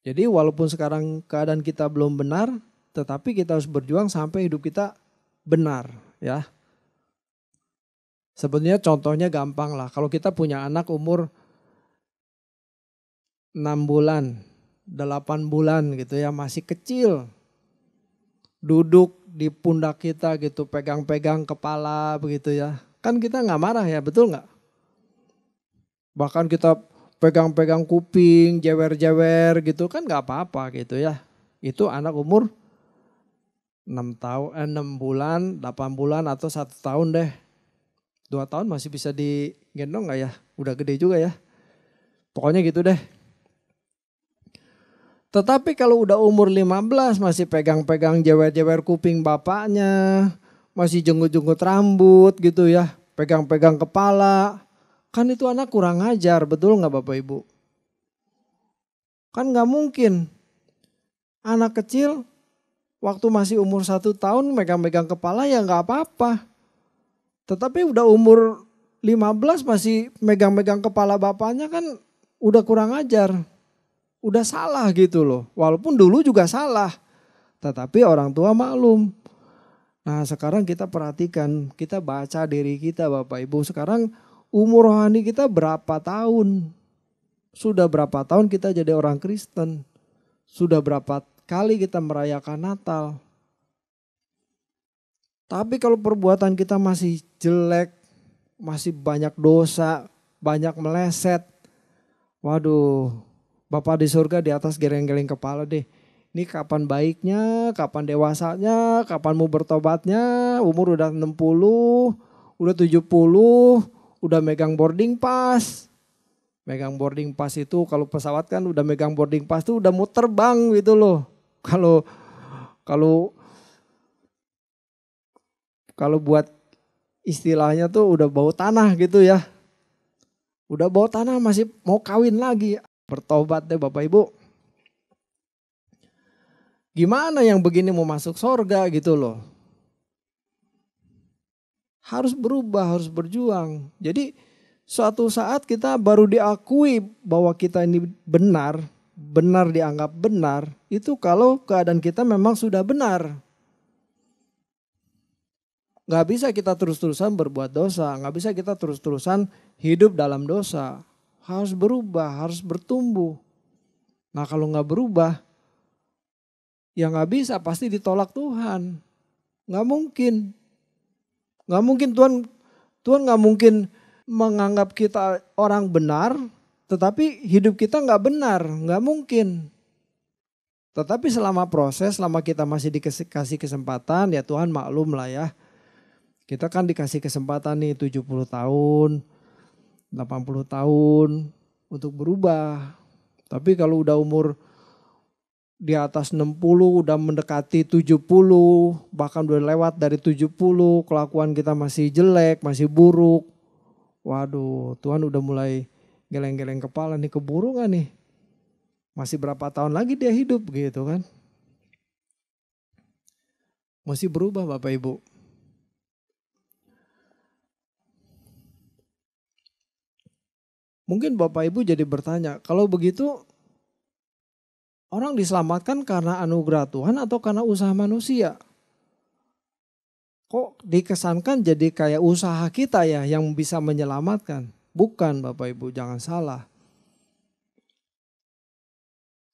B: Jadi walaupun sekarang keadaan kita belum benar, tetapi kita harus berjuang sampai hidup kita benar ya. Sebenarnya contohnya gampang lah. Kalau kita punya anak umur 6 bulan, 8 bulan gitu ya, masih kecil. Duduk di pundak kita gitu, pegang-pegang kepala begitu ya. Kan kita gak marah ya, betul gak? Bahkan kita pegang-pegang kuping, jewer-jewer gitu kan gak apa-apa gitu ya. Itu anak umur 6 bulan, 8 bulan atau 1 tahun deh. 2 tahun masih bisa digendong gak ya? Udah gede juga ya. Pokoknya gitu deh. Tetapi kalau udah umur 15 masih pegang-pegang jewer-jewer kuping bapaknya, masih jenggut-jenggut rambut gitu ya, pegang-pegang kepala. Kan itu anak kurang ajar, betul gak Bapak Ibu? Kan gak mungkin anak kecil waktu masih umur 1 tahun megang-megang kepala ya gak apa-apa. Tetapi udah umur 15 masih megang-megang kepala bapaknya kan udah kurang ajar. Udah salah gitu loh. Walaupun dulu juga salah. Tetapi orang tua maklum. Nah sekarang kita perhatikan, kita baca diri kita Bapak Ibu. Sekarang umur rohani kita berapa tahun? Sudah berapa tahun kita jadi orang Kristen? Sudah berapa kali kita merayakan Natal? Tapi kalau perbuatan kita masih jelek, masih banyak dosa, banyak meleset. Waduh, Bapak di surga di atas geleng-geleng kepala deh. Ini kapan baiknya, kapan dewasanya, kapan mau bertobatnya, umur udah 60, udah 70, udah megang boarding pass. Megang boarding pass itu kalau pesawat kan udah megang boarding pass tuh udah mau terbang gitu loh. Kalau buat istilahnya tuh udah bau tanah gitu ya. Udah bau tanah masih mau kawin lagi. Bertobat deh Bapak Ibu. Gimana yang begini mau masuk sorga gitu loh. Harus berubah, harus berjuang. Jadi suatu saat kita baru diakui bahwa kita ini benar dianggap benar. Itu kalau keadaan kita memang sudah benar. Gak bisa kita terus-terusan berbuat dosa. Gak bisa kita terus-terusan hidup dalam dosa. Harus berubah, harus bertumbuh. Nah kalau nggak berubah, ya nggak bisa, pasti ditolak Tuhan. Nggak mungkin. Nggak mungkin Tuhan nggak mungkin menganggap kita orang benar, tetapi hidup kita nggak benar, nggak mungkin. Tetapi selama proses, selama kita masih dikasih kesempatan, ya Tuhan maklum lah ya. Kita kan dikasih kesempatan nih 70 tahun, 80 tahun untuk berubah. Tapi kalau udah umur di atas 60, udah mendekati 70, bahkan udah lewat dari 70, kelakuan kita masih jelek, masih buruk. Waduh, Tuhan udah mulai geleng-geleng kepala nih, keburu gak nih? Masih berapa tahun lagi dia hidup gitu kan? Mesti berubah Bapak Ibu. Mungkin Bapak Ibu jadi bertanya, kalau begitu orang diselamatkan karena anugerah Tuhan atau karena usaha manusia? Kok dikesankan jadi kayak usaha kita ya yang bisa menyelamatkan? Bukan Bapak Ibu, jangan salah.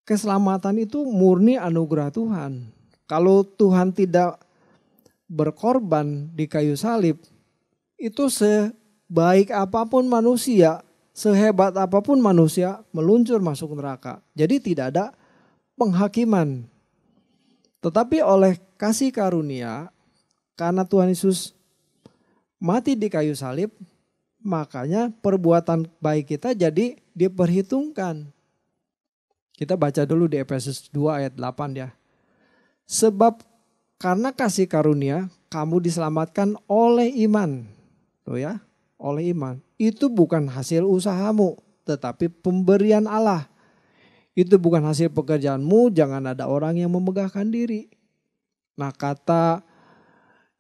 B: Keselamatan itu murni anugerah Tuhan. Kalau Tuhan tidak berkorban di kayu salib, itu sebaik apapun manusia, sehebat apapun manusia meluncur masuk neraka. Jadi tidak ada penghakiman. Tetapi oleh kasih karunia, karena Tuhan Yesus mati di kayu salib, makanya perbuatan baik kita jadi diperhitungkan. Kita baca dulu di Efesus 2 ayat 8 ya. Sebab karena kasih karunia kamu diselamatkan oleh iman. Tuh ya, oleh iman. Itu bukan hasil usahamu, tetapi pemberian Allah. Itu bukan hasil pekerjaanmu, jangan ada orang yang memegahkan diri. Nah kata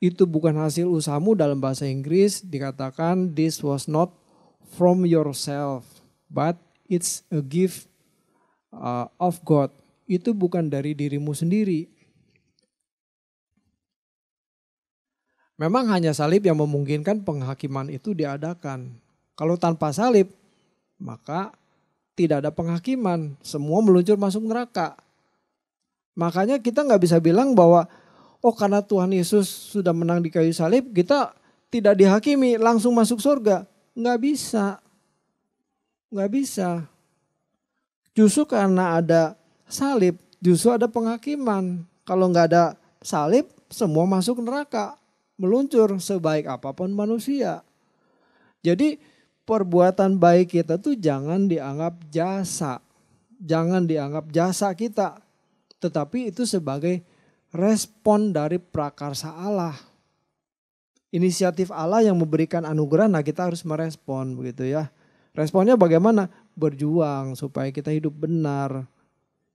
B: itu bukan hasil usahamu dalam bahasa Inggris dikatakan this was not from yourself, but it's a gift of God. Itu bukan dari dirimu sendiri. Memang hanya salib yang memungkinkan penghakiman itu diadakan. Kalau tanpa salib, maka tidak ada penghakiman. Semua meluncur masuk neraka. Makanya kita nggak bisa bilang bahwa oh karena Tuhan Yesus sudah menang di kayu salib, kita tidak dihakimi langsung masuk surga. Nggak bisa. Nggak bisa. Justru karena ada salib, justru ada penghakiman. Kalau nggak ada salib, semua masuk neraka. Meluncur sebaik apapun manusia. Jadi perbuatan baik kita tuh jangan dianggap jasa. Jangan dianggap jasa kita. Tetapi itu sebagai respon dari prakarsa Allah. Inisiatif Allah yang memberikan anugerah, nah kita harus merespon begitu ya. Responnya bagaimana? Berjuang supaya kita hidup benar,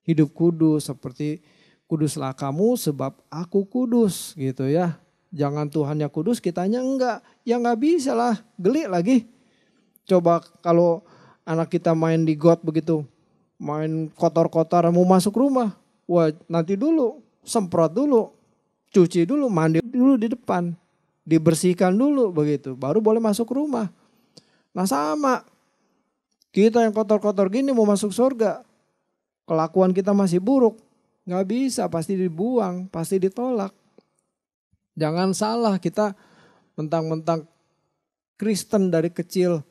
B: hidup kudus seperti kuduslah kamu sebab aku kudus gitu ya. Jangan Tuhannya kudus, kitanya enggak. Ya enggak bisa lah, geli lagi. Coba kalau anak kita main di got begitu, main kotor-kotor mau masuk rumah. Wah nanti dulu, semprot dulu, cuci dulu, mandi dulu di depan. Dibersihkan dulu begitu, baru boleh masuk rumah. Nah sama, kita yang kotor-kotor gini mau masuk surga. Kelakuan kita masih buruk, enggak bisa, pasti dibuang, pasti ditolak. Jangan salah, kita mentang-mentang Kristen dari kecil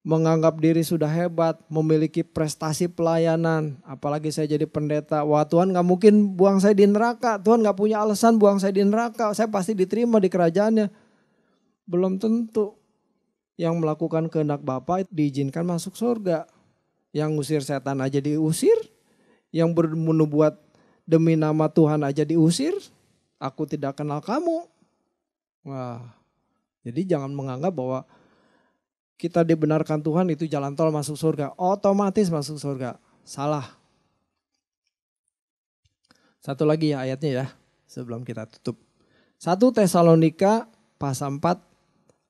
B: menganggap diri sudah hebat, memiliki prestasi pelayanan. Apalagi saya jadi pendeta, wah Tuhan gak mungkin buang saya di neraka. Tuhan gak punya alasan buang saya di neraka, saya pasti diterima di kerajaannya. Belum tentu. Yang melakukan kehendak Bapa diizinkan masuk surga. Yang ngusir setan aja diusir, yang bernubuat demi nama Tuhan aja diusir. Aku tidak kenal kamu. Wah, jadi jangan menganggap bahwa kita dibenarkan Tuhan itu jalan tol masuk surga. Otomatis masuk surga. Salah. Satu lagi ya ayatnya ya sebelum kita tutup. 1 Tesalonika pasal 4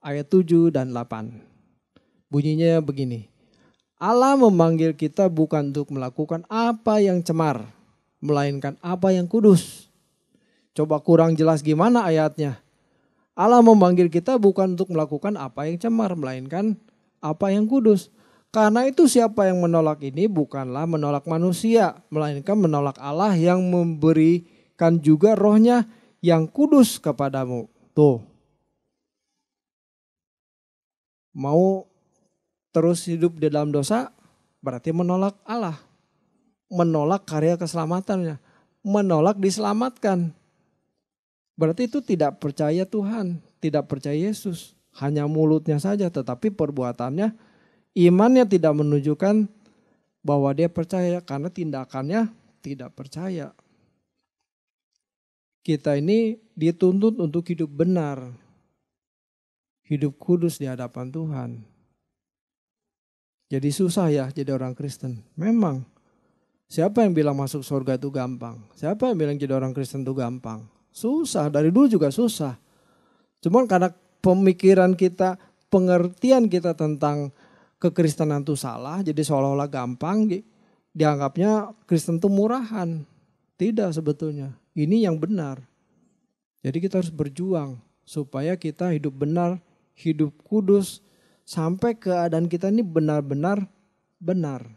B: ayat 7 dan 8. Bunyinya begini. Allah memanggil kita bukan untuk melakukan apa yang cemar, melainkan apa yang kudus. Coba kurang jelas gimana ayatnya. Allah memanggil kita bukan untuk melakukan apa yang cemar, melainkan apa yang kudus. Karena itu siapa yang menolak ini bukanlah menolak manusia, melainkan menolak Allah yang memberikan juga rohnya yang kudus kepadamu. Tuh. Mau terus hidup di dalam dosa berarti menolak Allah. Menolak karya keselamatannya. Menolak diselamatkan. Berarti itu tidak percaya Tuhan, tidak percaya Yesus. Hanya mulutnya saja tetapi perbuatannya, imannya tidak menunjukkan bahwa dia percaya karena tindakannya tidak percaya. Kita ini dituntut untuk hidup benar, hidup kudus di hadapan Tuhan. Jadi susah ya jadi orang Kristen. Memang. Siapa yang bilang masuk surga itu gampang? Siapa yang bilang jadi orang Kristen itu gampang? Susah, dari dulu juga susah. Cuman karena pemikiran kita, pengertian kita tentang kekristenan itu salah, jadi seolah-olah gampang, dianggapnya Kristen itu murahan. Tidak sebetulnya, ini yang benar. Jadi kita harus berjuang supaya kita hidup benar, hidup kudus, sampai keadaan kita ini benar-benar benar.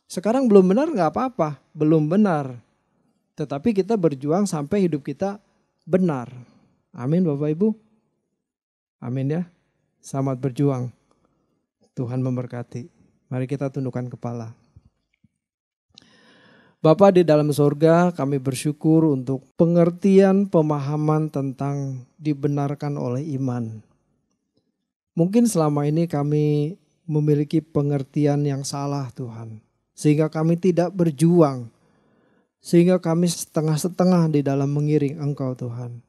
B: Sekarang belum benar gak apa-apa, belum benar. Tetapi kita berjuang sampai hidup kita benar. Amin Bapak Ibu. Amin ya. Selamat berjuang. Tuhan memberkati. Mari kita tundukkan kepala. Bapa di dalam surga, kami bersyukur untuk pengertian pemahaman tentang dibenarkan oleh iman. Mungkin selama ini kami memiliki pengertian yang salah Tuhan. Sehingga kami tidak berjuang. Sehingga kami setengah-setengah di dalam mengiring Engkau Tuhan.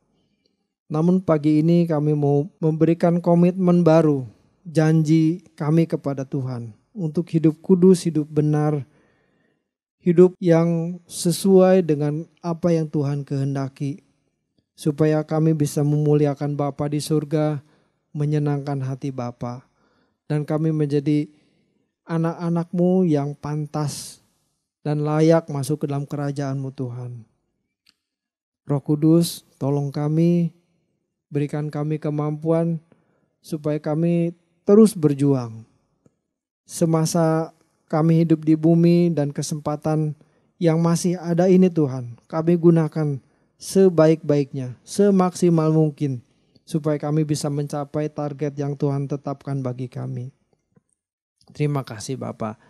B: Namun pagi ini kami mau memberikan komitmen baru. Janji kami kepada Tuhan. Untuk hidup kudus, hidup benar. Hidup yang sesuai dengan apa yang Tuhan kehendaki. Supaya kami bisa memuliakan Bapa di surga. Menyenangkan hati Bapa. Dan kami menjadi anak-anak-Mu yang pantas dan layak masuk ke dalam kerajaan-Mu Tuhan. Roh Kudus, tolong kami, berikan kami kemampuan supaya kami terus berjuang. Semasa kami hidup di bumi dan kesempatan yang masih ada ini Tuhan, kami gunakan sebaik-baiknya, semaksimal mungkin supaya kami bisa mencapai target yang Tuhan tetapkan bagi kami. Terima kasih Bapa.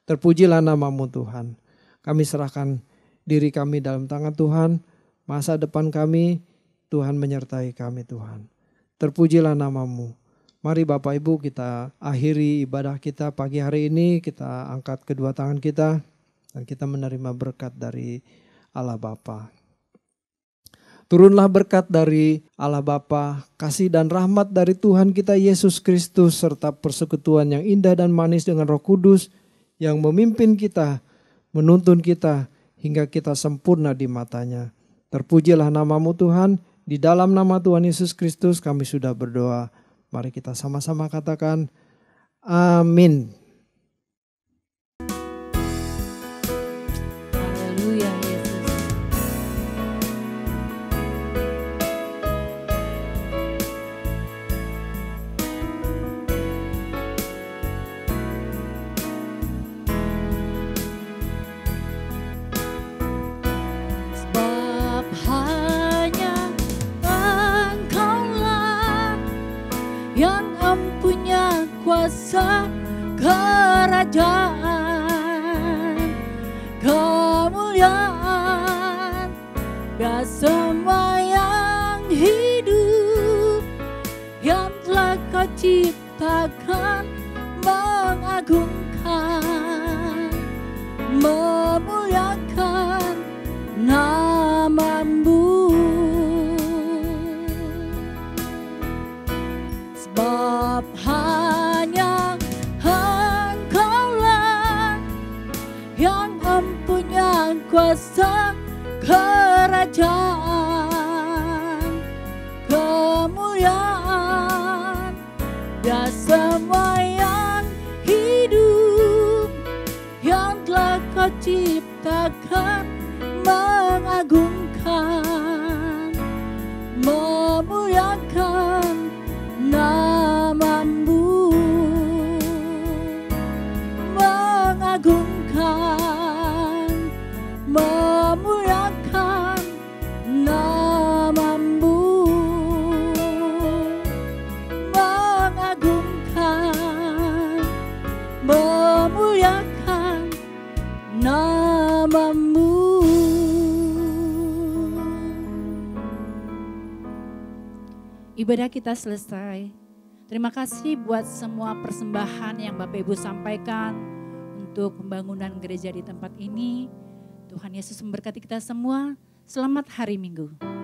B: Terpujilah nama-Mu Tuhan. Kami serahkan diri kami dalam tangan Tuhan. Masa depan kami, Tuhan menyertai kami Tuhan. Terpujilah nama-Mu. Mari Bapak Ibu kita akhiri ibadah kita pagi hari ini. Kita angkat kedua tangan kita. Dan kita menerima berkat dari Allah Bapa. Turunlah berkat dari Allah Bapa, kasih dan rahmat dari Tuhan kita Yesus Kristus, serta persekutuan yang indah dan manis dengan Roh Kudus yang memimpin kita, menuntun kita hingga kita sempurna di matanya. Terpujilah nama-Mu Tuhan, di dalam nama Tuhan Yesus Kristus kami sudah berdoa. Mari kita sama-sama katakan, amin.
A: Haleluya Yesus.
C: Sebab hanya Engkaulah yang mempunyai kuasa kerajaan, kemuliaan, dan semua yang hidup yang telah Kau ciptakan, mengagungkan, memuliakan nama-Mu. Sebab hanya Engkaulah yang mempunyai kuasa kerajaan, kemuliaan, dan semua yang hidup yang telah Kau ciptakan, mengagungkan, memuliakan nama-Mu. namamu.
A: Ibadah kita selesai. Terima kasih buat semua persembahan yang Bapak Ibu sampaikan untuk pembangunan gereja di tempat ini. Tuhan Yesus memberkati kita semua. Selamat hari Minggu.